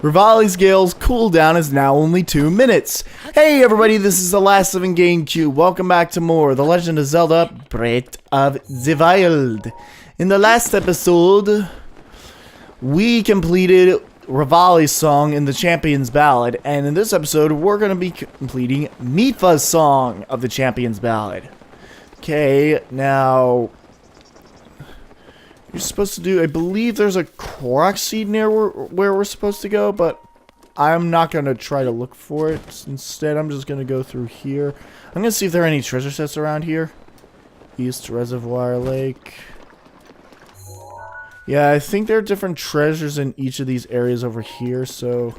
Rivali's Gale's cooldown is now only 2 minutes. Hey everybody, this is the Last Living GameCube. Welcome back to more The Legend of Zelda Breath of the Wild. In the last episode, we completed Rivali's song in the Champion's Ballad, and in this episode, we're going to be completing Mipha's song of the Champion's Ballad. Okay, now you're supposed to do, I believe there's a Korok seed near where we're supposed to go, but I'm not going to try to look for it. Instead, I'm just going to go through here. I'm going to see if there are any treasure sets around here. East Reservoir Lake. Yeah, I think there are different treasures in each of these areas over here, so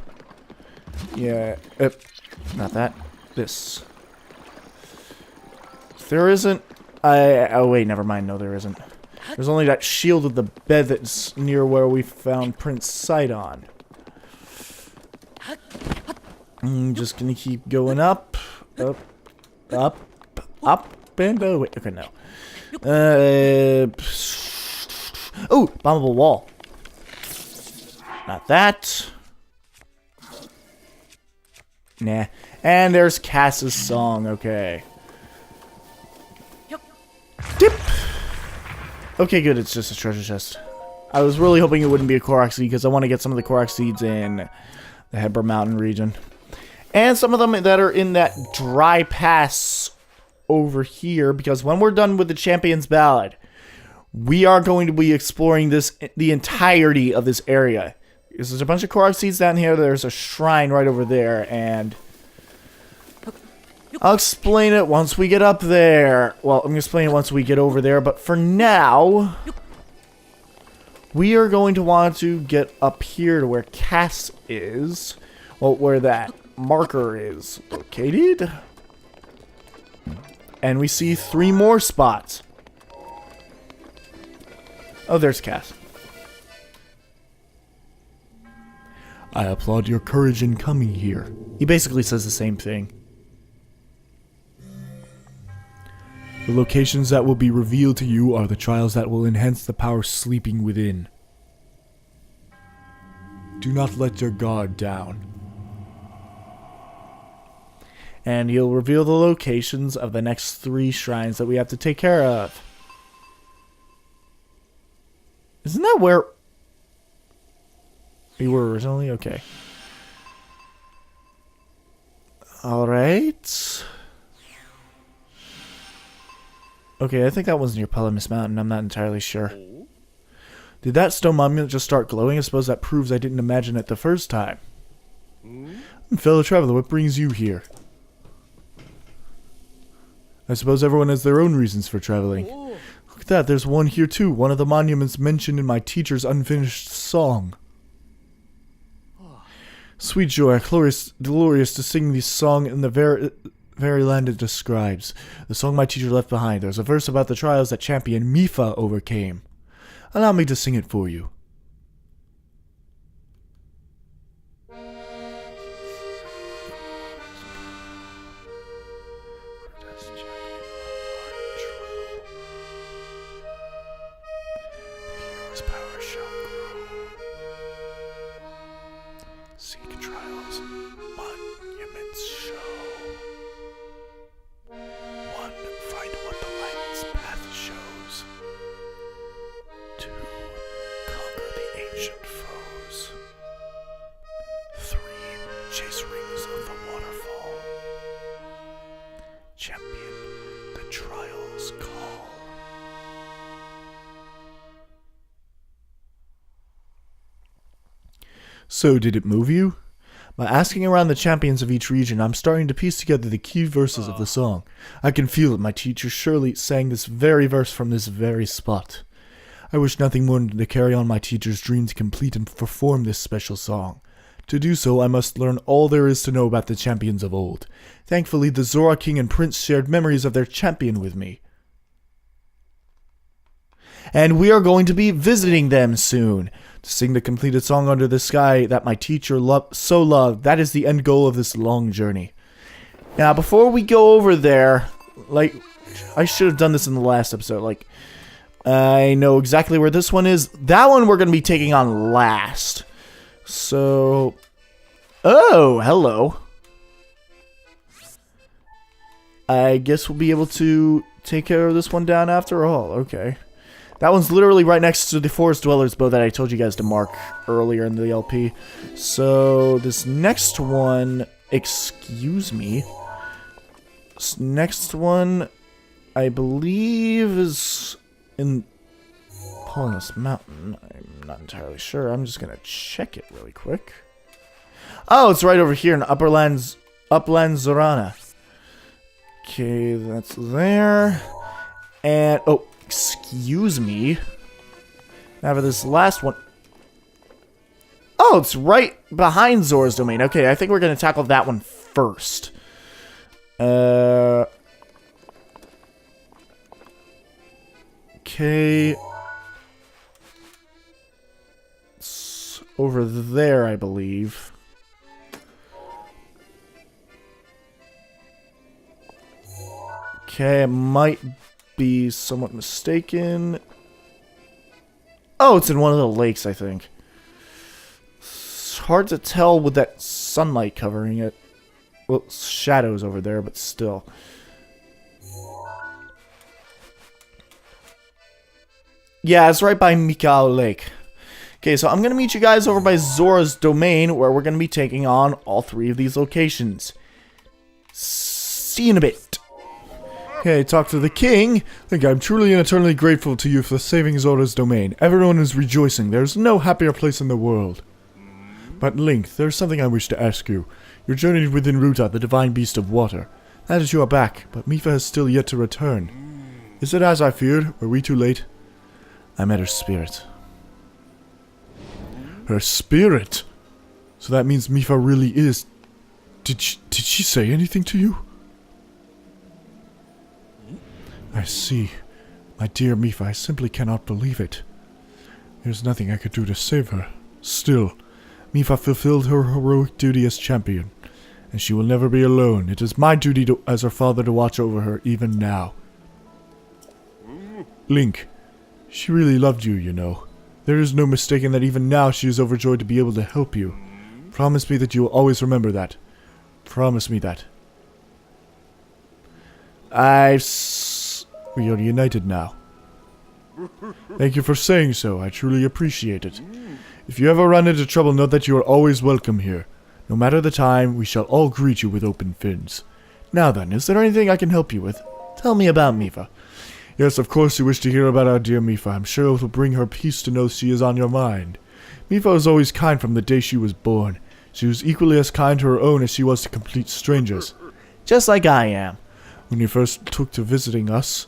yeah, not that, this. There isn't, oh wait, never mind, no there isn't. There's only that shield of the bed that's near where we found Prince Sidon. I'm just gonna keep going up, and oh wait, okay, no. Oh, bombable wall. Not that. Nah. And there's Cass's song, okay. Dip! Okay, good, it's just a treasure chest. I was really hoping it wouldn't be a Korok seed because I want to get some of the Korok seeds in the Hebra Mountain region. And some of them that are in that dry pass over here, because when we're done with the Champion's Ballad, we are going to be exploring the entirety of this area. There's a bunch of Korok seeds down here, there's a shrine right over there, and I'll explain it once we get up there. Well, I'm going to explain it once we get over there, but for now, we are going to want to get up here to where Cass is. Well, where that marker is located. And we see 3 more spots. Oh, there's Cass. I applaud your courage in coming here. He basically says the same thing. The locations that will be revealed to you are the trials that will enhance the power sleeping within. Do not let your guard down. And he'll reveal the locations of the next 3 shrines that we have to take care of. Isn't that where we were originally? Okay. Alright. Okay, I think that was near Palamis Mountain. I'm not entirely sure. Did that stone monument just start glowing? I suppose that proves I didn't imagine it the first time. Fellow traveler, what brings you here? I suppose everyone has their own reasons for traveling. Look at that, there's one here too. One of the monuments mentioned in my teacher's unfinished song. Sweet joy, glorious to sing this song in the very land it describes. The song my teacher left behind. There's a verse about the trials that champion Mipha overcame. Allow me to sing it for you. Seek trials, monuments show. 1. Find what the light's path shows. 2. Conquer the ancient foes. 3. Chase rings of the waterfall. Champion the trials call. So, did it move you? By asking around the champions of each region, I'm starting to piece together the key verses of the song. I can feel it. My teacher surely sang this very verse from this very spot. I wish nothing more than to carry on my teacher's dream to complete and perform this special song. To do so, I must learn all there is to know about the champions of old. Thankfully, the Zora King and Prince shared memories of their champion with me. And we are going to be visiting them soon. To sing the completed song under the sky that my teacher so loved. That is the end goal of this long journey. Now, before we go over there, like, I should have done this in the last episode. Like, I know exactly where this one is. That one we're going to be taking on last. So, Oh, hello. I guess we'll be able to take care of this one down after all. Okay. That one's literally right next to the Forest Dweller's bow that I told you guys to mark earlier in the LP. So, this next one... Excuse me. This next one, I believe, is in Paulus Mountain. I'm not entirely sure. I'm just going to check it really quick. Oh, it's right over here in Upland Zorana. Okay, that's there. And, oh, excuse me. Now for this last one. Oh, it's right behind Zora's Domain. Okay, I think we're going to tackle that one first. Okay. It's over there, I believe. Okay, I might be somewhat mistaken. Oh, it's in one of the lakes, I think. It's hard to tell with that sunlight covering it. Well, shadows over there, but still. Yeah, it's right by Mikao Lake. Okay, so I'm going to meet you guys over by Zora's Domain, where we're going to be taking on all three of these locations. See you in a bit. Okay, talk to the king. Link, I'm truly and eternally grateful to you for saving Zora's Domain. Everyone is rejoicing. There's no happier place in the world. But Link, there's something I wish to ask you. You journeyed within Ruta, the divine beast of water. Now that you are back, but Mipha has still yet to return. Is it as I feared? Were we too late? I met her spirit. Her spirit? So that means Mipha really is... Did she say anything to you? I see. My dear Mipha, I simply cannot believe it. There's nothing I could do to save her. Still, Mipha fulfilled her heroic duty as champion, and she will never be alone. It is my duty as her father to watch over her even now. Link, she really loved you, you know. There is no mistaking that even now she is overjoyed to be able to help you. Promise me that you will always remember that. Promise me that. We are united now. Thank you for saying so. I truly appreciate it. If you ever run into trouble, know that you are always welcome here. No matter the time, we shall all greet you with open fins. Now then, is there anything I can help you with? Tell me about Mipha. Yes, of course you wish to hear about our dear Mipha. I'm sure it will bring her peace to know she is on your mind. Mipha was always kind from the day she was born. She was equally as kind to her own as she was to complete strangers. Just like I am. When you first took to visiting us,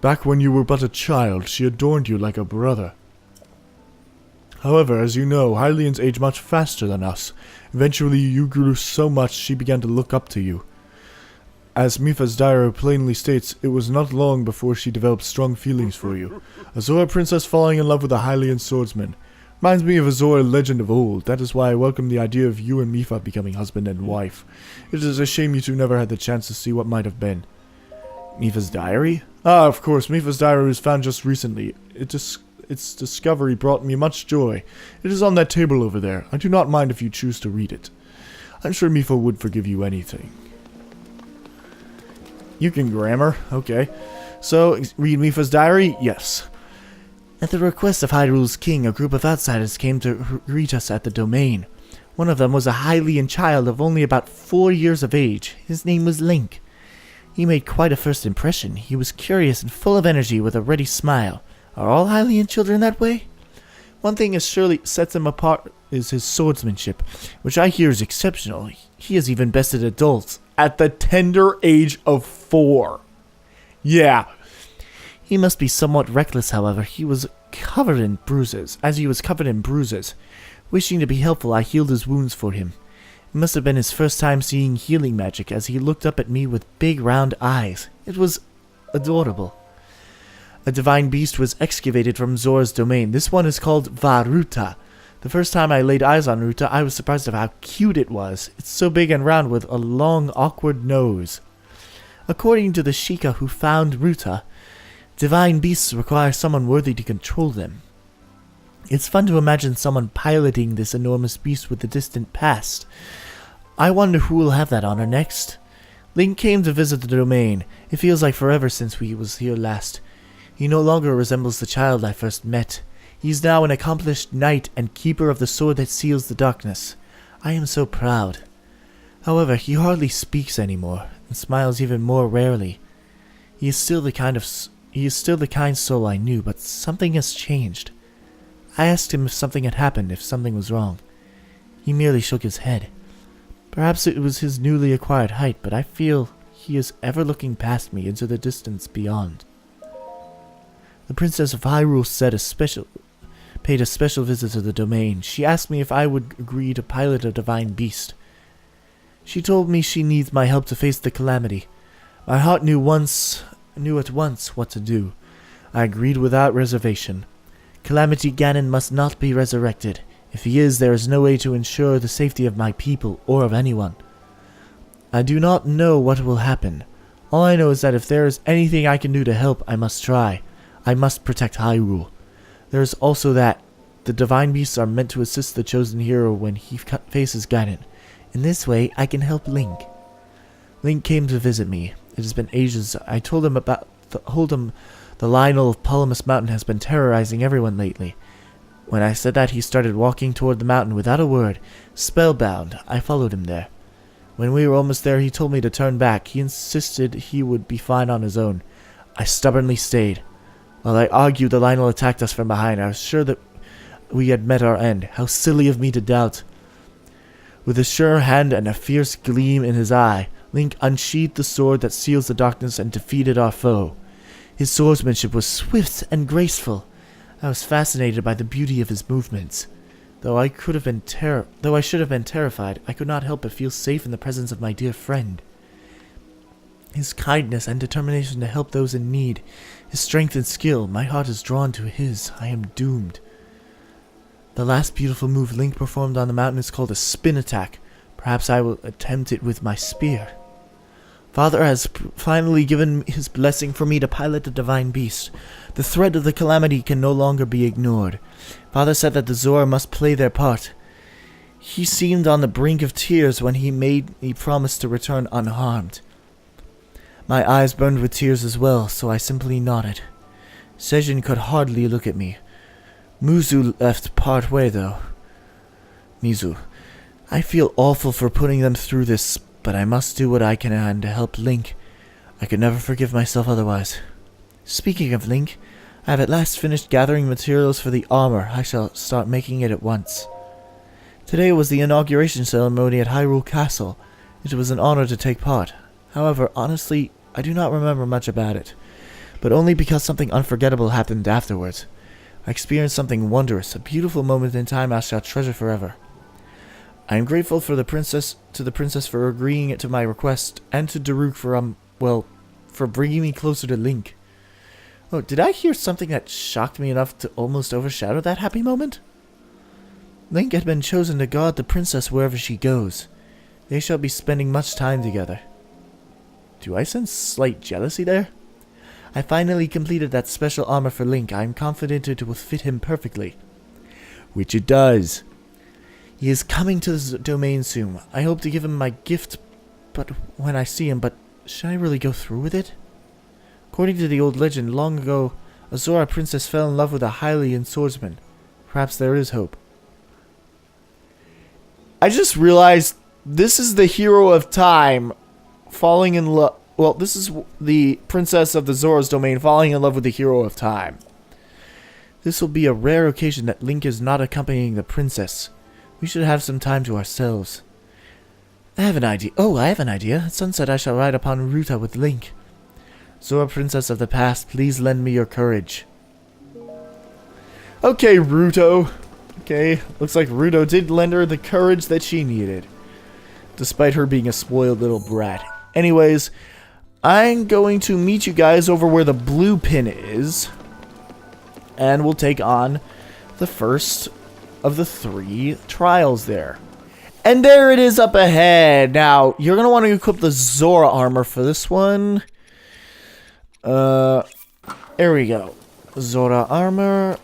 back when you were but a child, she adorned you like a brother. However, as you know, Hylians age much faster than us. Eventually, you grew so much she began to look up to you. As Mipha's diary plainly states, it was not long before she developed strong feelings for you. A Zora princess falling in love with a Hylian swordsman. Reminds me of a Zora legend of old. That is why I welcome the idea of you and Mipha becoming husband and wife. It is a shame you two never had the chance to see what might have been. Mipha's diary? Ah, of course, Mipha's diary was found just recently. Its discovery brought me much joy. It is on that table over there. I do not mind if you choose to read it. I'm sure Mipha would forgive you anything. You can grammar. Okay. So, read Mipha's diary? Yes. At the request of Hyrule's king, a group of outsiders came to greet us at the domain. One of them was a Hylian child of only about 4 years of age. His name was Link. He made quite a first impression. He was curious and full of energy with a ready smile. Are all Hylian children that way? One thing that surely sets him apart is his swordsmanship, which I hear is exceptional. He has even bested adults at the tender age of 4. Yeah. He must be somewhat reckless, however. He was covered in bruises. Wishing to be helpful, I healed his wounds for him. It must have been his first time seeing healing magic, as he looked up at me with big round eyes. It was adorable. A divine beast was excavated from Zora's domain. This one is called Varuta. The first time I laid eyes on Ruta, I was surprised at how cute it was. It's so big and round with a long, awkward nose. According to the Sheikah who found Ruta, divine beasts require someone worthy to control them. It's fun to imagine someone piloting this enormous beast with the distant past. I wonder who will have that honor next. Link came to visit the domain. It feels like forever since we was here last. He no longer resembles the child I first met. He's now an accomplished knight and keeper of the sword that seals the darkness. I am so proud. However, he hardly speaks anymore, and smiles even more rarely. He is still the kind soul I knew, but something has changed. I asked him if something had happened, if something was wrong. He merely shook his head. Perhaps it was his newly acquired height, but I feel he is ever looking past me into the distance beyond. The Princess of Hyrule paid a special visit to the domain. She asked me if I would agree to pilot a divine beast. She told me she needs my help to face the calamity. My heart knew at once what to do. I agreed without reservation. Calamity Ganon must not be resurrected. If he is, there is no way to ensure the safety of my people or of anyone. I do not know what will happen. All I know is that if there is anything I can do to help, I must try. I must protect Hyrule. There is also that the divine beasts are meant to assist the chosen hero when he faces Ganon. In this way, I can help Link. Link came to visit me. It has been ages. I told him the Lionel of Palamus Mountain has been terrorizing everyone lately. When I said that, he started walking toward the mountain without a word. Spellbound, I followed him there. When we were almost there, he told me to turn back. He insisted he would be fine on his own. I stubbornly stayed. While I argued, the Lionel attacked us from behind. I was sure that we had met our end. How silly of me to doubt. With a sure hand and a fierce gleam in his eye, Link unsheathed the sword that seals the darkness and defeated our foe. His swordsmanship was swift and graceful. I was fascinated by the beauty of his movements. Though I should have been terrified, I could not help but feel safe in the presence of my dear friend. His kindness and determination to help those in need, his strength and skill, my heart is drawn to his. I am doomed. The last beautiful move Link performed on the mountain is called a spin attack. Perhaps I will attempt it with my spear. Father has finally given his blessing for me to pilot the divine beast. The threat of the calamity can no longer be ignored. Father said that the Zora must play their part. He seemed on the brink of tears when he made me promise to return unharmed. My eyes burned with tears as well, so I simply nodded. Sejin could hardly look at me. Muzu left part way, though. Mizu, I feel awful for putting them through this, but I must do what I can to help Link. I could never forgive myself otherwise. Speaking of Link, I have at last finished gathering materials for the armor. I shall start making it at once. Today was the inauguration ceremony at Hyrule Castle. It was an honor to take part. However, honestly, I do not remember much about it, but only because something unforgettable happened afterwards. I experienced something wondrous, a beautiful moment in time I shall treasure forever. I am grateful to the princess for agreeing to my request, and to Daruk for bringing me closer to Link. Oh, did I hear something that shocked me enough to almost overshadow that happy moment? Link had been chosen to guard the princess wherever she goes. They shall be spending much time together. Do I sense slight jealousy there? I finally completed that special armor for Link. I am confident it will fit him perfectly. Which it does. He is coming to the domain soon. I hope to give him my gift when I see him, but should I really go through with it? According to the old legend, long ago, a Zora princess fell in love with a Hylian swordsman. Perhaps there is hope. I just realized this is the hero of time falling in love. Well, this is the princess of the Zora's domain falling in love with the hero of time. This will be a rare occasion that Link is not accompanying the princess. We should have some time to ourselves. I have an idea. At sunset I shall ride upon Ruta with Link. Zora, princess of the past, please lend me your courage. Okay, Ruto. Okay, looks like Ruto did lend her the courage that she needed, despite her being a spoiled little brat. Anyways, I'm going to meet you guys over where the blue pin is, and we'll take on the first of the 3 trials there. And there it is up ahead. Now, you're going to want to equip the Zora armor for this one. There we go. Zora armor.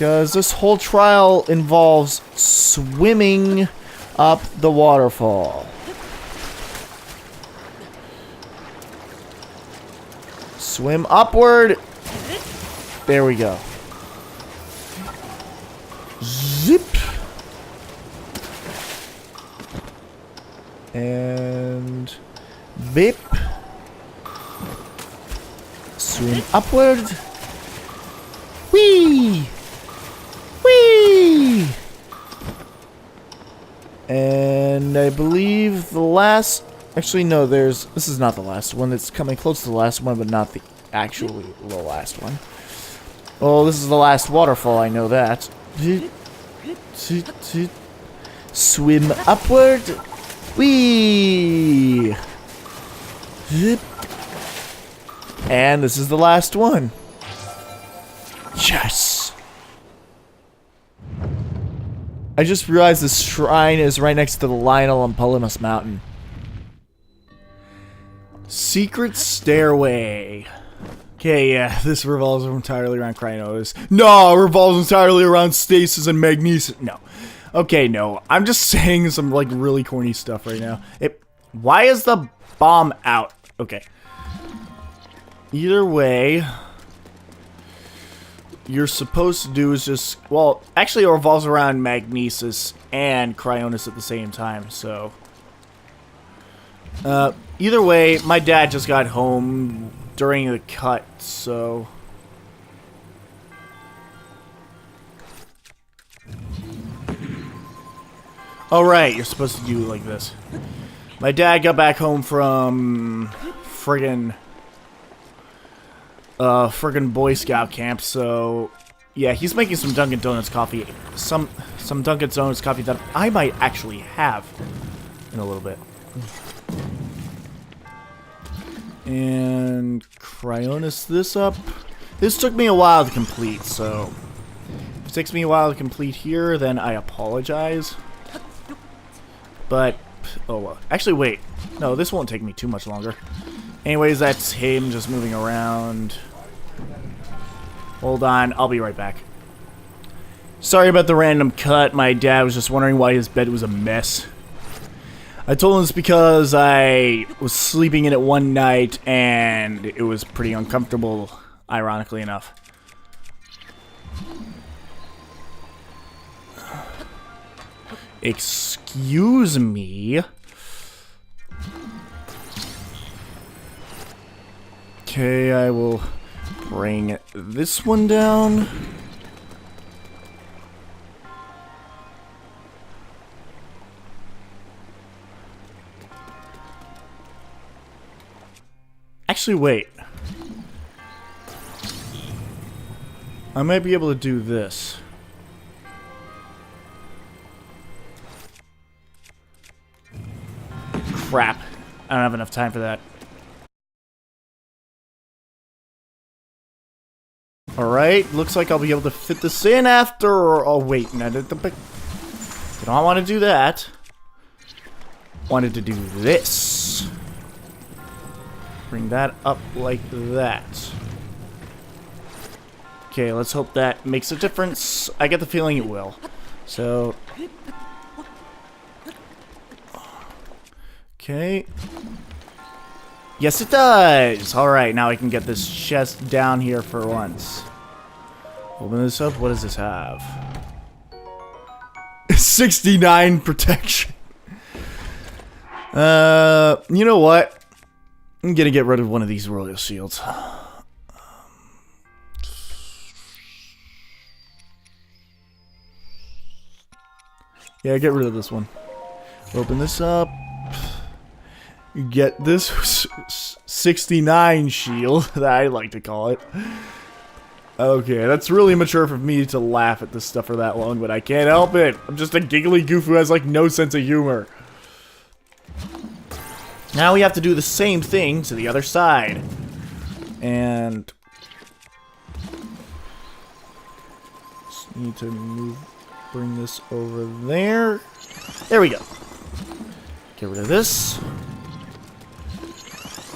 Because this whole trial involves swimming up the waterfall. Swim upward. There we go. Zip. And bip. Swim upward. Whee! Whee! And I believe the last... Actually, no, there's... This is not the last one. It's coming close to the last one, but not the actually the last one. Oh, this is the last waterfall, I know that. Swim upward. Whee! Zip. And this is the last one. Yes! I just realized this shrine is right next to the Lionel and Polymus Mountain. Secret stairway. Okay, yeah, this revolves entirely around Cryonis. No, it revolves entirely around stasis and magnesis. No. Okay, no. I'm just saying some, like, really corny stuff right now. Why is the bomb out? Okay. Either way, you're supposed to do is just... Well, actually, it revolves around magnesis and Cryonis at the same time, so... Either way, my dad just got home during the cut, so... Alright, you're supposed to do like this. My dad got back home from... friggin' Boy Scout camp, so... Yeah, he's making some Dunkin' Donuts coffee. Some Dunkin' Donuts coffee that I might actually have in a little bit. And Cryonis this up. This took me a while to complete, so if it takes me a while to complete here, then I apologize. But, oh well. Actually, wait. No, this won't take me too much longer. Anyways, that's him just moving around. Hold on, I'll be right back. Sorry about the random cut. My dad was just wondering why his bed was a mess. I told him it's because I was sleeping in it one night and it was pretty uncomfortable, ironically enough. Excuse me. Okay, I will bring this one down. Actually, wait. I might be able to do this. Crap. I don't have enough time for that. Alright, looks like I'll be able to fit this in after... Oh, wait. No, did not want to do that. Wanted to do this. Bring that up like that. Okay, let's hope that makes a difference. I get the feeling it will. So... Okay. Yes, it does! Alright, now I can get this chest down here for once. Open this up. What does this have? 69 protection. You know what? I'm gonna get rid of one of these royal shields. Yeah, get rid of this one. Open this up. Get this 69 shield, that I like to call it. Okay, that's really mature for me to laugh at this stuff for that long, but I can't help it. I'm just a giggly goof who has, like, no sense of humor. Now we have to do the same thing to the other side. And... just need to bring this over there. There we go. Get rid of this.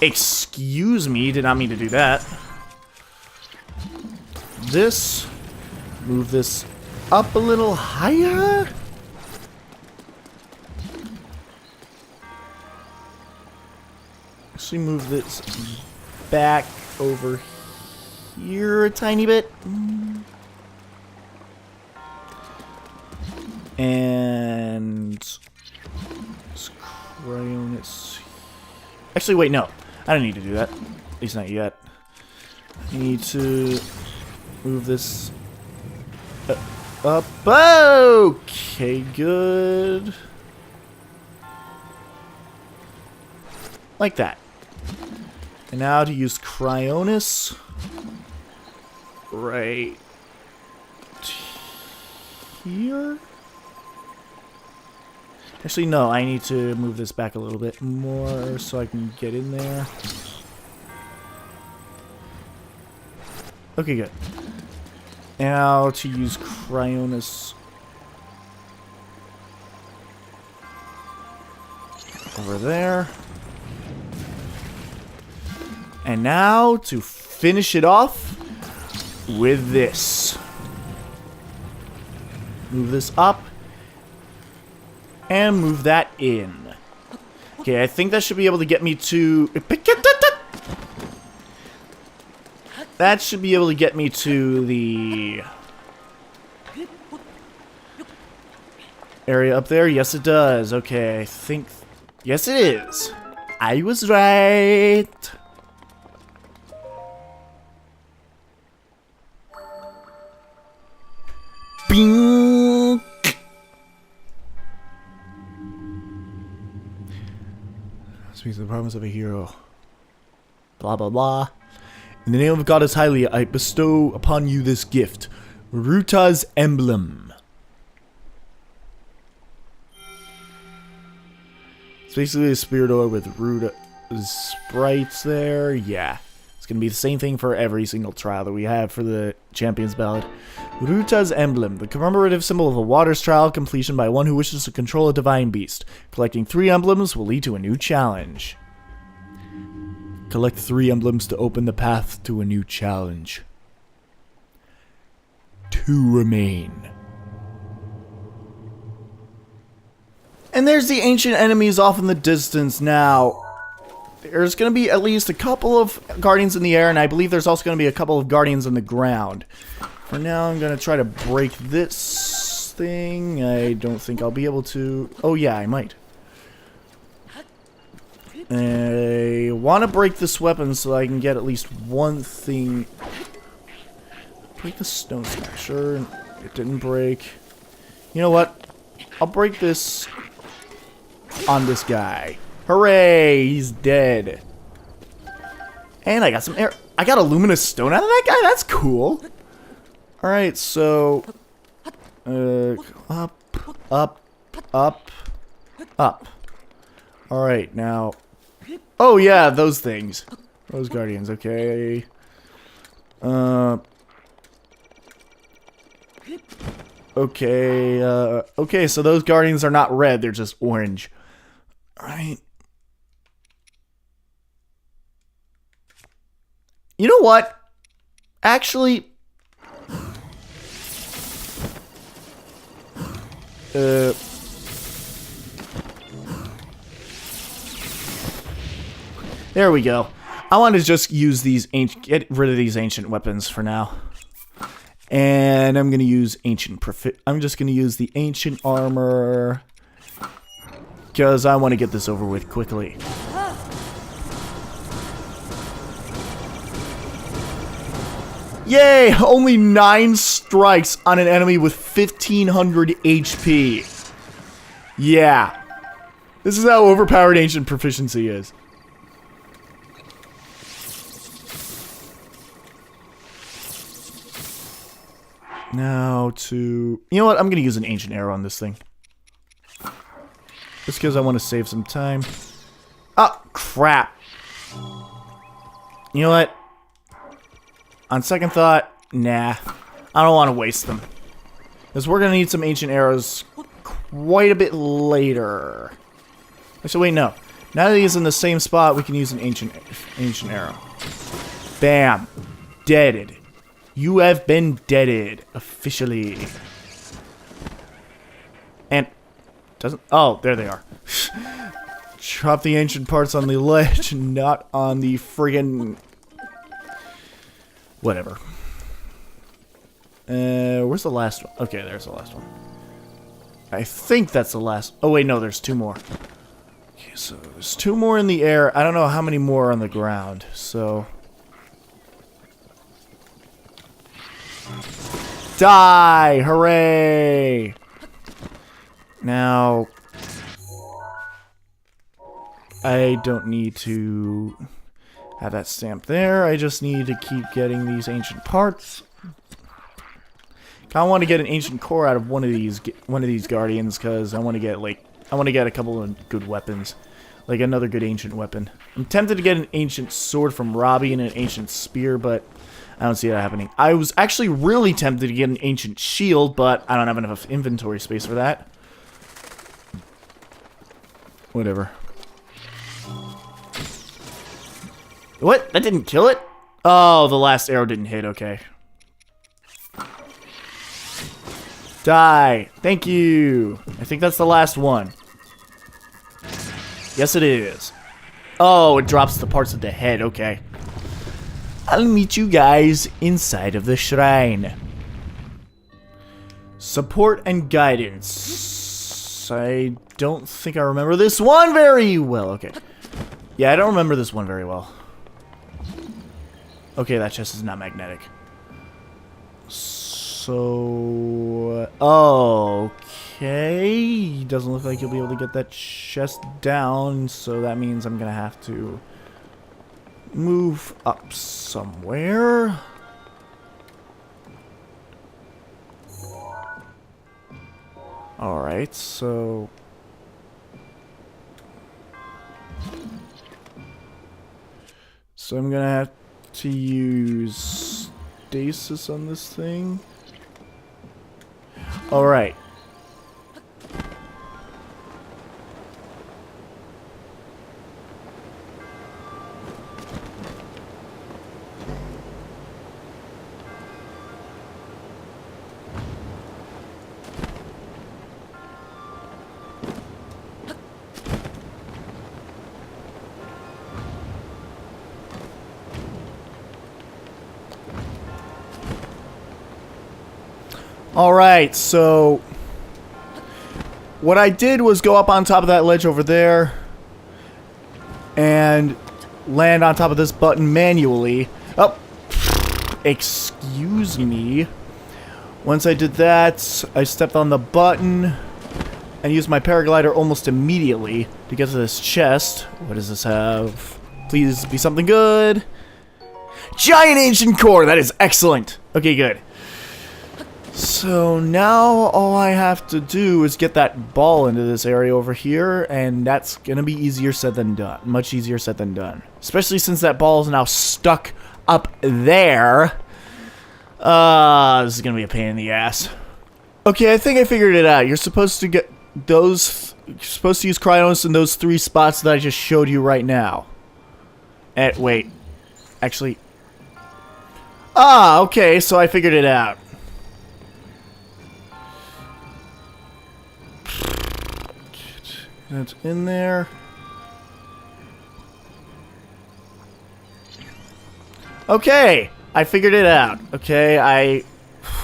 Excuse me, did not mean to do that. This. Move this up a little higher. Actually, move this back over here a tiny bit. And Cryonis. Actually, wait, no. I don't need to do that. At least not yet. I need to move this up. Okay, good. Like that. And now to use Cryonis. Right here. Actually, no, I need to move this back a little bit more so I can get in there. Okay, good. Now to use Cryonis over there. And now to finish it off with this. Move this up. And move that in. Okay, I think that should be able to get me to... That should be able to get me to the... area up there. Yes, it does. Okay, I think... Yes, it is. I was right. Bing! Speaks the promise of a hero. Blah, blah, blah. In the name of Goddess Hylia, I bestow upon you this gift. Ruta's emblem. It's basically a spirit ore with Ruta's sprites there. Yeah. It's going to be the same thing for every single trial that we have for the Champion's Ballad. Ruta's emblem, the commemorative symbol of a Waters trial completion by one who wishes to control a divine beast. Collecting 3 emblems will lead to a new challenge. Collect 3 emblems to open the path to a new challenge. 2 remain. And there's the ancient enemies off in the distance now. There's going to be at least a couple of guardians in the air, and I believe there's also going to be a couple of guardians on the ground. For now, I'm going to try to break this thing. I don't think I'll be able to... Oh, yeah, I might. I want to break this weapon so I can get at least one thing. Break the stone stack. Sure, it didn't break. You know what? I'll break this on this guy. Hooray! He's dead. And I got some air. I got a luminous stone out of that guy? That's cool. Alright, so... up, up, up, up. Alright, now... Oh yeah, those things. Those guardians, okay. Okay, okay, so those guardians are not red, they're just orange. Alright. You know what? Actually... There we go. I want to just use these get rid of these ancient weapons for now. And I'm going to use I'm just going to use the ancient armor because I want to get this over with quickly. Yay! Only 9 strikes on an enemy with 1500 HP. Yeah. This is how overpowered ancient proficiency is. Now to... You know what? I'm going to use an ancient arrow on this thing. Just because I want to save some time. Oh, crap. You know what? On second thought, nah. I don't want to waste them. Because we're going to need some ancient arrows quite a bit later. Actually, wait, no. Now that he's in the same spot, we can use an ancient arrow. Bam. Deaded. You have been deaded. Officially. And... doesn't... oh, there they are. Drop the ancient parts on the ledge, not on the friggin... whatever. Where's the last one? Okay, there's the last one. I think that's the last... oh, wait, no, there's 2 more. Okay, so there's 2 more in the air. I don't know how many more are on the ground, so... die! Hooray! Now... I don't need to have that stamp there. I just need to keep getting these ancient parts. I want to get an ancient core out of one of these guardians because I want to get a couple of good weapons, like another good ancient weapon. I'm tempted to get an ancient sword from Robbie and an ancient spear, but I don't see that happening. I was actually really tempted to get an ancient shield, but I don't have enough inventory space for that. Whatever. What? That didn't kill it? Oh, the last arrow didn't hit. Okay. Die. Thank you. I think that's the last one. Yes, it is. Oh, it drops the parts of the head. Okay. I'll meet you guys inside of the shrine. Support and guidance. I don't think I remember this one very well. Okay. Yeah, I don't remember this one very well. Okay, that chest is not magnetic. So... okay. Doesn't look like you'll be able to get that chest down, so that means I'm gonna have to move up somewhere. Alright, so... so I'm gonna have to use stasis on this thing. Alright. Alright, so what I did was go up on top of that ledge over there and land on top of this button manually. Oh, excuse me. Once I did that, I stepped on the button and used my paraglider almost immediately to get to this chest. What does this have? Please be something good. Giant ancient core! That is excellent! Okay, good. So now all I have to do is get that ball into this area over here, and that's gonna be easier said than done. Much easier said than done. Especially since that ball is now stuck up there. This is gonna be a pain in the ass. Okay, I think I figured it out. You're supposed to get those... you're supposed to use Cryonis in those 3 spots that I just showed you right now. Wait. Actually... ah, okay, so I figured it out. That's in there. Okay, I figured it out. Okay, I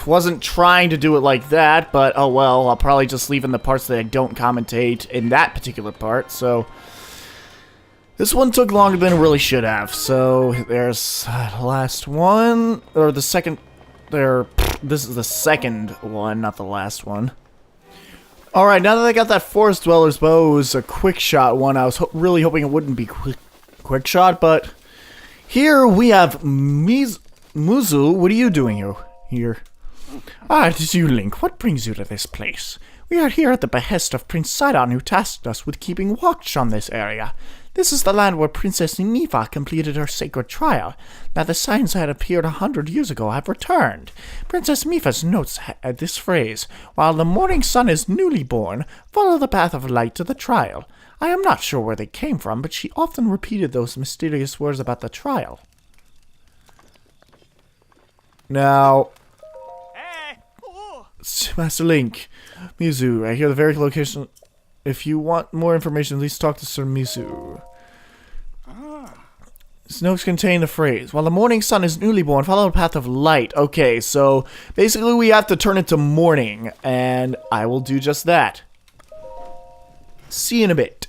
wasn't trying to do it like that, but oh well, I'll probably just leave in the parts that I don't commentate in that particular part, so... this one took longer than it really should have, so there's the last one, or the second... this is the second one, not the last one. Alright, now that I got that Forest Dweller's bow, it was a quick shot one. I was really hoping it wouldn't be quick shot, but here we have Muzu. What are you doing here? Ah, it is you, Link. What brings you to this place? We are here at the behest of Prince Sidon, who tasked us with keeping watch on this area. This is the land where Princess Mipha completed her sacred trial. Now the signs that appeared 100 years ago have returned. Princess Mipha's notes had this phrase: while the morning sun is newly born, follow the path of light to the trial. I am not sure where they came from, but she often repeated those mysterious words about the trial. Now, Master Link, Mizu, I hear the very location. If you want more information, please talk to Sir Mizu. These notes contain the phrase, while the morning sun is newly born, follow the path of light. Okay, so basically we have to turn it to morning, and I will do just that. See you in a bit.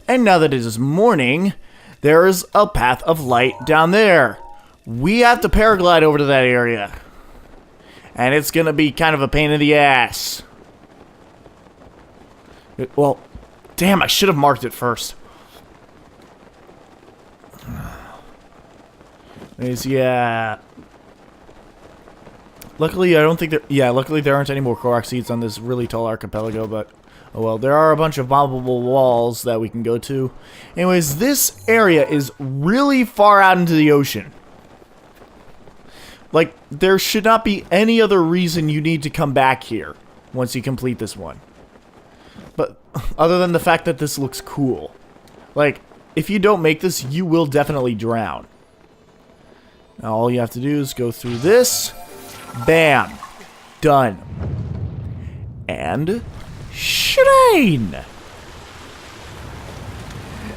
And now that it is morning, there is a path of light down there. We have to paraglide over to that area. And it's gonna be kind of a pain in the ass. Well, damn, I should have marked it first. Yeah. Luckily, I don't think there... Yeah, luckily there aren't any more Korok seeds on this really tall archipelago, but... Oh well, there are a bunch of bombable walls that we can go to. Anyways, this area is really far out into the ocean. Like, there should not be any other reason you need to come back here once you complete this one. But, other than the fact that this looks cool. Like, if you don't make this, you will definitely drown. Now, all you have to do is go through this. Bam. Done. And... shrine!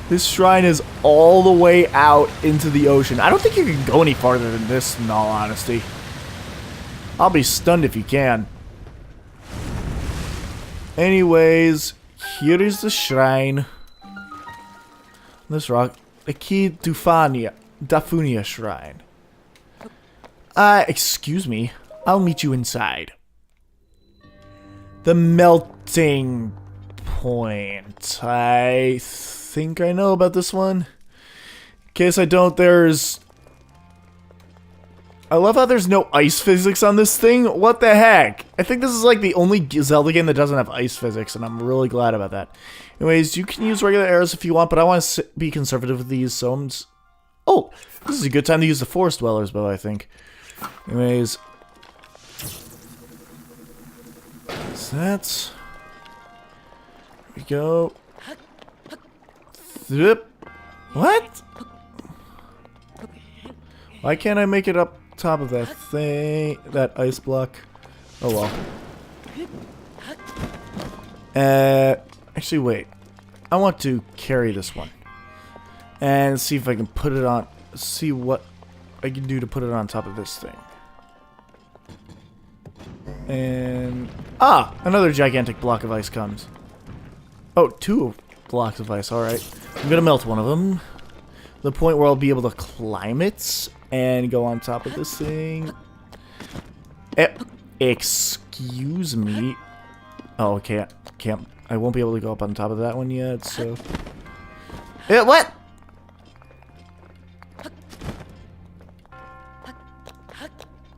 This shrine is all the way out into the ocean. I don't think you can go any farther than this, in all honesty. I'll be stunned if you can. Anyways, here is the shrine. This rock. The Key Dafunia Shrine. Excuse me. I'll meet you inside. The melting point. I think I know about this one. In case I don't, there's... I love how there's no ice physics on this thing. What the heck? I think this is like the only Zelda game that doesn't have ice physics, and I'm really glad about that. Anyways, you can use regular arrows if you want, but I want to be conservative with these, so I'm just... Oh! This is a good time to use the Forest Dweller's bow, I think. Anyways... That's... Here we go. Zip. What? Why can't I make it up top of that thing? That ice block? Oh well. Actually, wait. I want to carry this one. And see if I can put it on... See what I can do to put it on top of this thing. And... Ah! Another gigantic block of ice comes. Oh, 2 blocks of ice, alright. I'm gonna melt one of them. The point where I'll be able to climb it and go on top of this thing. Excuse me. Oh, okay. I won't be able to go up on top of that one yet, so... What?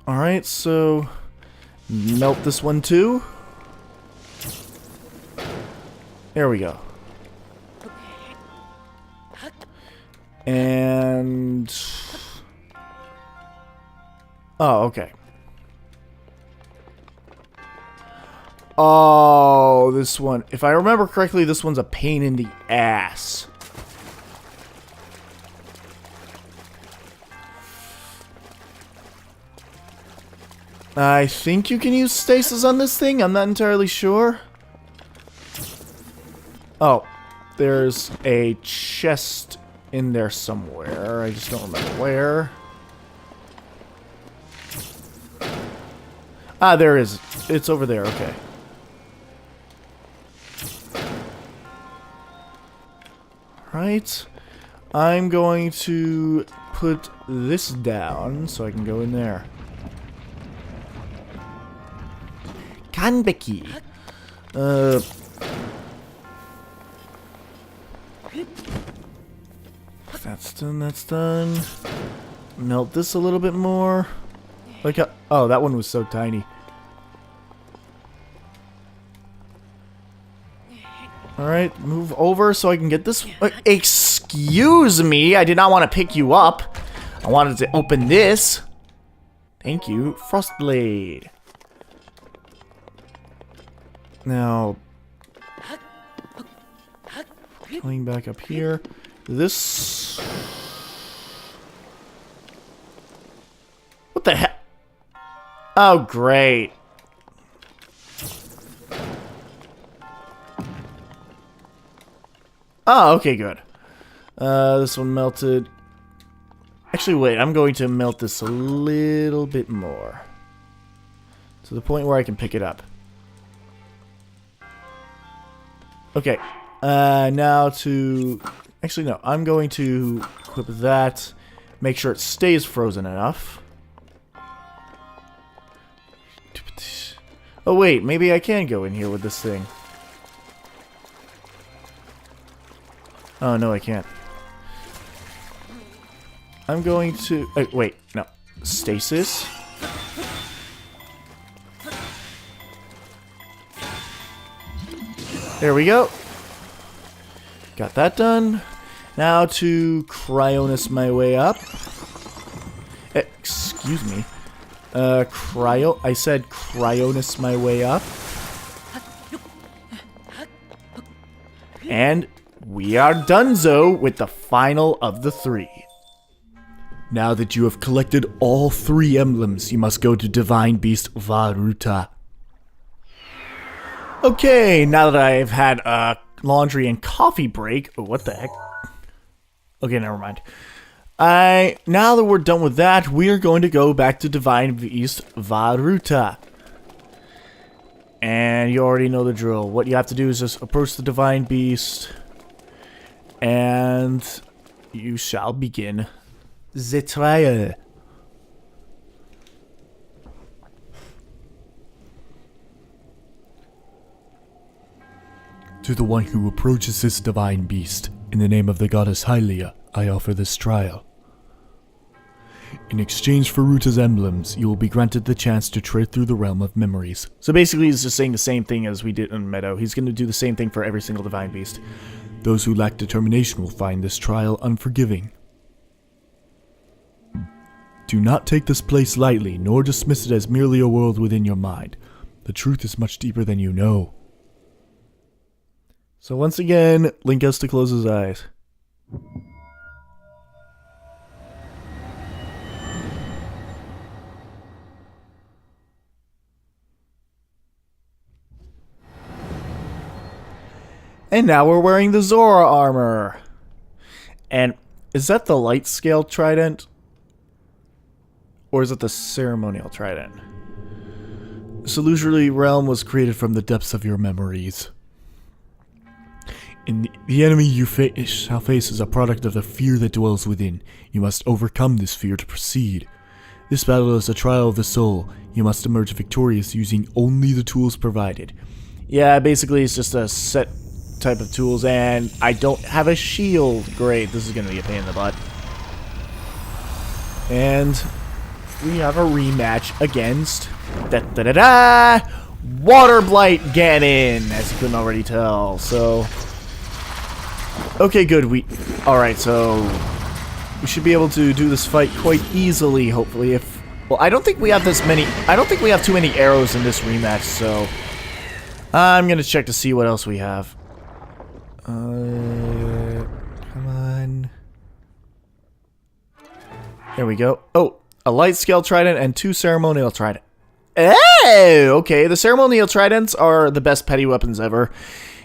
Alright, so... Melt this one too. There we go. And... Oh, okay. Oh, this one. If I remember correctly, this one's a pain in the ass. I think you can use stasis on this thing. I'm not entirely sure. Oh, there's a chest in there somewhere. I just don't remember where. Ah, there it is. It's over there. Okay. Right. I'm going to put this down so I can go in there. Kanbeki. That's done, that's done. Melt this a little bit more. Like, oh, that one was so tiny. Alright, move over so I can get this. Excuse me, I did not want to pick you up. I wanted to open this. Thank you, Frostblade. Now, Going back up here. This... What the heck? Oh, great. Oh, okay, good. This one melted. Actually, wait, I'm going to melt this a little bit more. To the point where I can pick it up. Okay. Now to... Actually, no. I'm going to equip that. Make sure it stays frozen enough. Oh, wait. Maybe I can go in here with this thing. Oh, no, I can't. I'm going to... wait, no. Stasis. There we go. Got that done. Now to Cryonis my way up. Excuse me. I said Cryonis my way up. And we are donezo with the final of the 3. Now that you have collected all 3 emblems, you must go to Divine Beast Varuta. Okay, now that I've had a laundry and coffee break... Oh, what the heck? Okay, never mind. Now that we're done with that, we are going to go back to Divine Beast Varuta. And you already know the drill. What you have to do is just approach the Divine Beast... And you shall begin the trial. To the one who approaches this divine beast, in the name of the goddess Hylia, I offer this trial. In exchange for Ruta's emblems, you will be granted the chance to tread through the realm of memories. So basically he's just saying the same thing as we did in Meadow. He's going to do the same thing for every single Divine Beast. Those who lack determination will find this trial unforgiving. Do not take this place lightly, nor dismiss it as merely a world within your mind. The truth is much deeper than you know. So once again, Link has to close his eyes. And now we're wearing the Zora armor. And is that the light scale trident? Or is it the ceremonial trident? This illusory realm was created from the depths of your memories. The enemy you shall face is a product of the fear that dwells within. You must overcome this fear to proceed. This battle is a trial of the soul. You must emerge victorious using only the tools provided. Yeah, basically it's just a set type of tools, and I don't have a shield. Great, this is going to be a pain in the butt. And we have a rematch against Water Blight Ganon, as you couldn't already tell. So okay, good. Alright, so we should be able to do this fight quite easily, hopefully. Well, I don't think we have too many arrows in this rematch, so I'm gonna check to see what else we have. Come on. There we go. Oh, a light scale trident and 2 ceremonial trident. Hey, okay. The ceremonial tridents are the best petty weapons ever.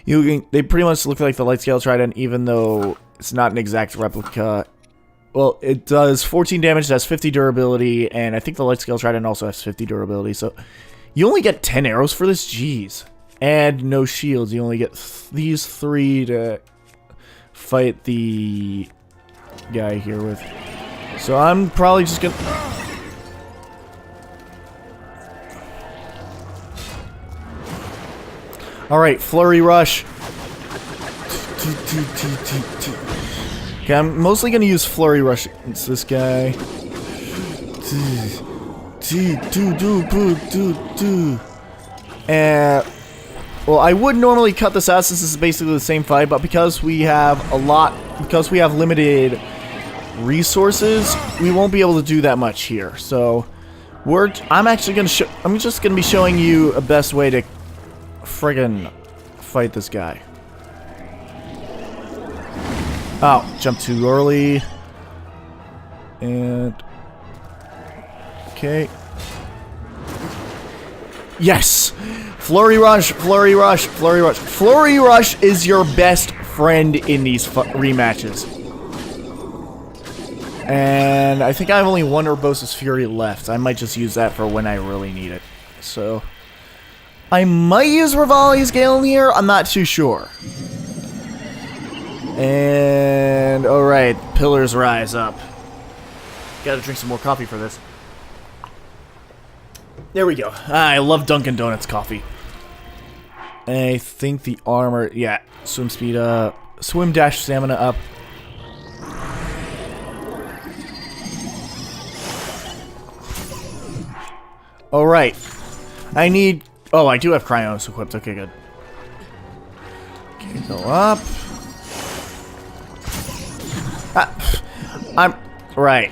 They pretty much look like the light scale trident, even though it's not an exact replica. Well, it does 14 damage, it has 50 durability, and I think the light scale trident also has 50 durability. So you only get 10 arrows for this. Jeez. And no shields. You only get these 3 to fight the guy here with. So I'm probably just gonna... Alright, Flurry Rush. Okay, I'm mostly gonna use Flurry Rush against this guy. And well, I would normally cut this out since this is basically the same fight, but because we have limited resources, we won't be able to do that much here. So I'm just gonna be showing you a best way to friggin' fight this guy. Oh, jump too early. And... okay. Yes! Flurry Rush, Flurry Rush, Flurry Rush. Flurry Rush is your best friend in these rematches. And I think I have only one Urbosa's Fury left. I might just use that for when I really need it. So... I might use Rivali's Gale in the air. I'm not too sure. And... alright, Pillars Rise up. Gotta drink some more coffee for this. There we go. I love Dunkin' Donuts coffee. I think the armor... yeah, swim speed up. Swim dash stamina up. Alright. I need... oh, I do have Cryonos equipped. Okay, good. Okay, go up. Ah, I'm... right.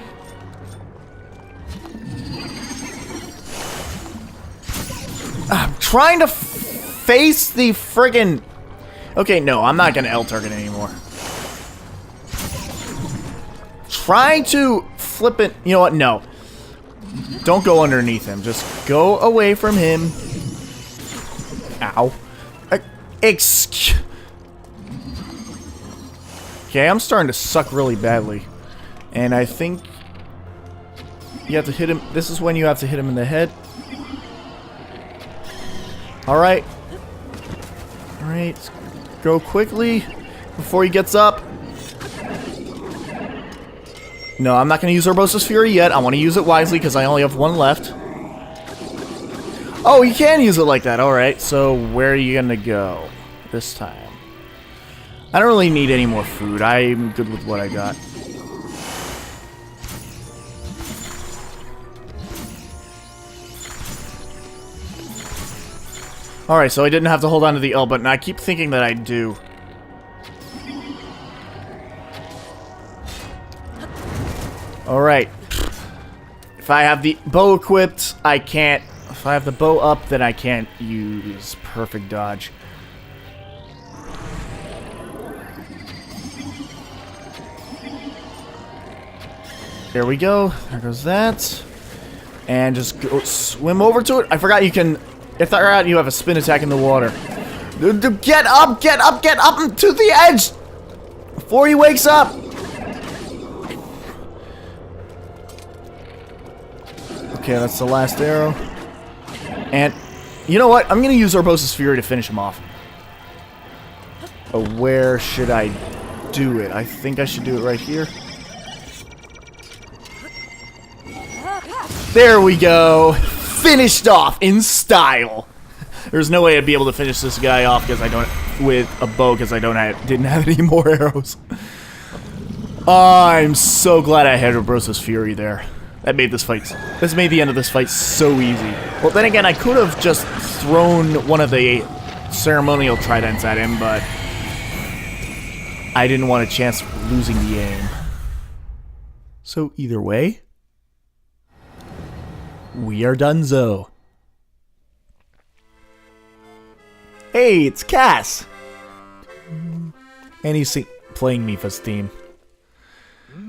I'm trying to face the friggin... okay, no, I'm not gonna L-target anymore. Trying to flip it... you know what? No. Don't go underneath him. Just go away from him. Ow. Excuse... okay, I'm starting to suck really badly. And I think... you have to hit him... this is when you have to hit him in the head. Alright. Alright. Go quickly before he gets up. No, I'm not going to use Urbosa's Fury yet. I want to use it wisely because I only have one left. Oh, you can use it like that. Alright, so where are you going to go this time? I don't really need any more food. I'm good with what I got. Alright, so I didn't have to hold on to the L button. I keep thinking that I do. Alright. If I have the bow equipped, I can't... if I have the bow up, then I can't use perfect dodge. There we go. There goes that. And just go swim over to it. I forgot you can... if they're out, you have a spin attack in the water. Get up! Get up! Get up to the edge! Before he wakes up! Okay, that's the last arrow. And, you know what? I'm gonna use Urbosa's Fury to finish him off. Oh, where should I do it? I think I should do it right here. There we go! Finished off in style! There's no way I'd be able to finish this guy off because I don't... with a bow because I didn't have any more arrows. I'm so glad I had Urbosa's Fury there. That made this fight... this made the end of this fight so easy. Well, then again, I could have just thrown one of the ceremonial tridents at him, but... I didn't want a chance of losing the aim. So, either way... we are donezo. Hey, it's Cass! And he's playing Mipha's theme.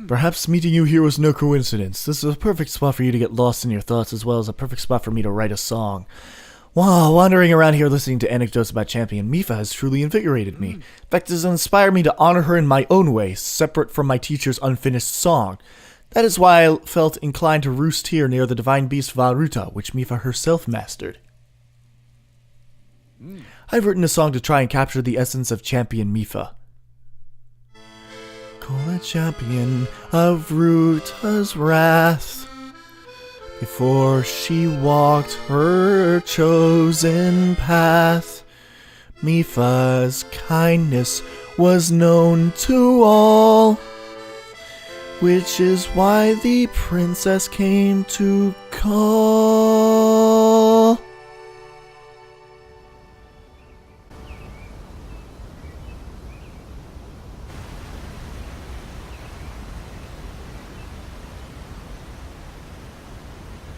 Perhaps meeting you here was no coincidence. This is a perfect spot for you to get lost in your thoughts, as well as a perfect spot for me to write a song. While wandering around here listening to anecdotes about Champion, Mipha has truly invigorated me. In fact, it has inspired me to honor her in my own way, separate from my teacher's unfinished song. That is why I felt inclined to roost here near the divine beast Valruta, which Mipha herself mastered. I've written a song to try and capture the essence of Champion Mipha. Call a champion of Ruta's wrath. Before she walked her chosen path, Mipha's kindness was known to all, which is why the princess came to call.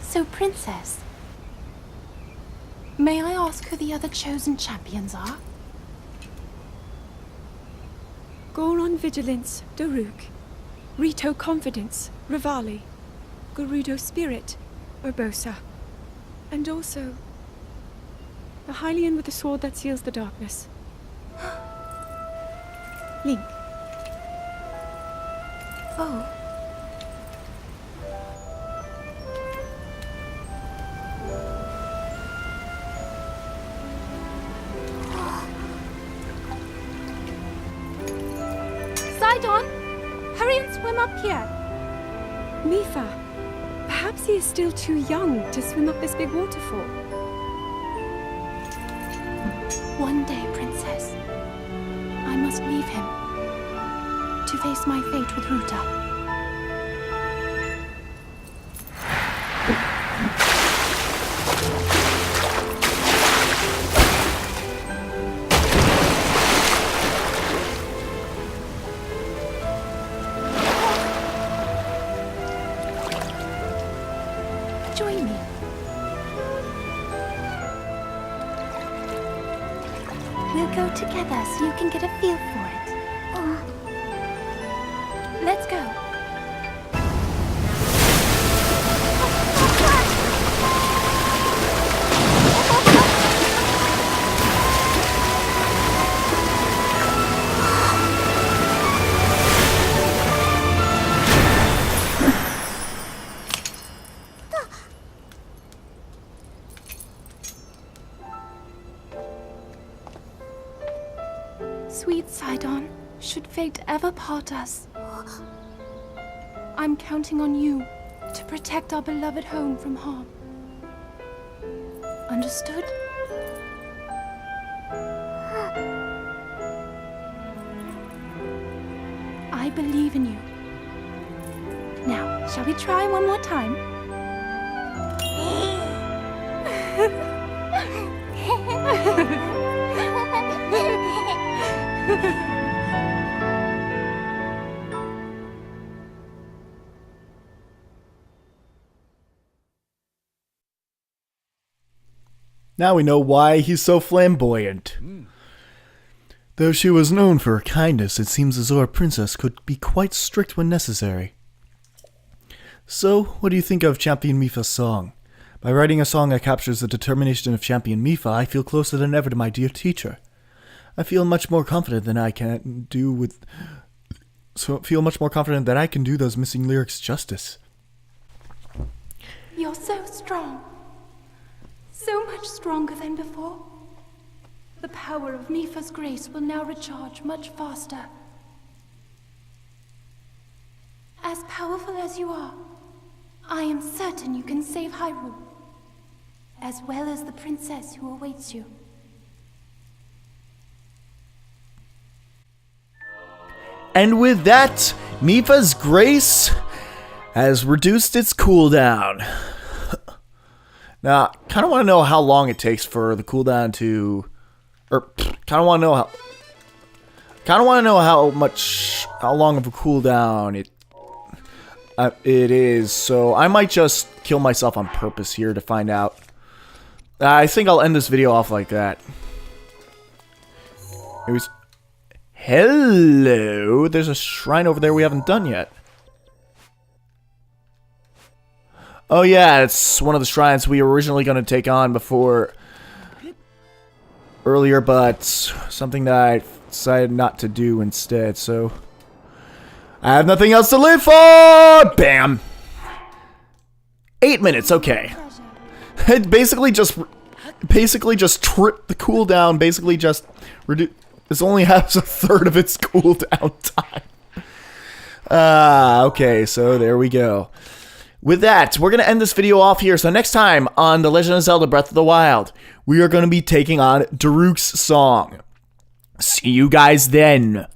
So, Princess, may I ask who the other chosen champions are? Goron Vigilance, Daruk. Rito Confidence, Rivali. Gerudo Spirit, Urbosa. And also, the Hylian with the sword that seals the darkness. Link. Oh. Sidon! Hurry and swim up here! Mipha. Perhaps he is still too young to swim up this big waterfall. One day, Princess, I must leave him to face my fate with Ruta. Join me. We'll go together so you can get a feel for it. Let's go. Sweet Sidon, should fate ever part us, I'm counting on you to protect our beloved home from harm. Understood? I believe in you. Now, shall we try one more time? Now we know why he's so flamboyant. Though she was known for her kindness, it seems the Zora Princess could be quite strict when necessary. So, what do you think of Champion Mipha's song? By writing a song that captures the determination of Champion Mipha, I feel closer than ever to my dear teacher. I feel much more confident that I can do those missing lyrics justice. You're so strong. So much stronger than before. The power of Mipha's grace will now recharge much faster. As powerful as you are, I am certain you can save Hyrule, as well as the princess who awaits you. And with that, Mipha's grace has reduced its cooldown. Now, kind of want to know how long it takes for the cooldown to, kind of want to know how long of a cooldown it is. So I might just kill myself on purpose here to find out. I think I'll end this video off like that. Hello, there's a shrine over there we haven't done yet. Oh yeah, it's one of the shrines we were originally going to take on earlier, but something that I decided not to do instead, so I have nothing else to live for! Bam! 8 minutes, okay. It basically just tripped the cooldown, basically just reduce. This only has a third of its cooldown time. Okay, so there we go. With that, we're going to end this video off here. So next time on The Legend of Zelda Breath of the Wild, we are going to be taking on Daruk's song. See you guys then.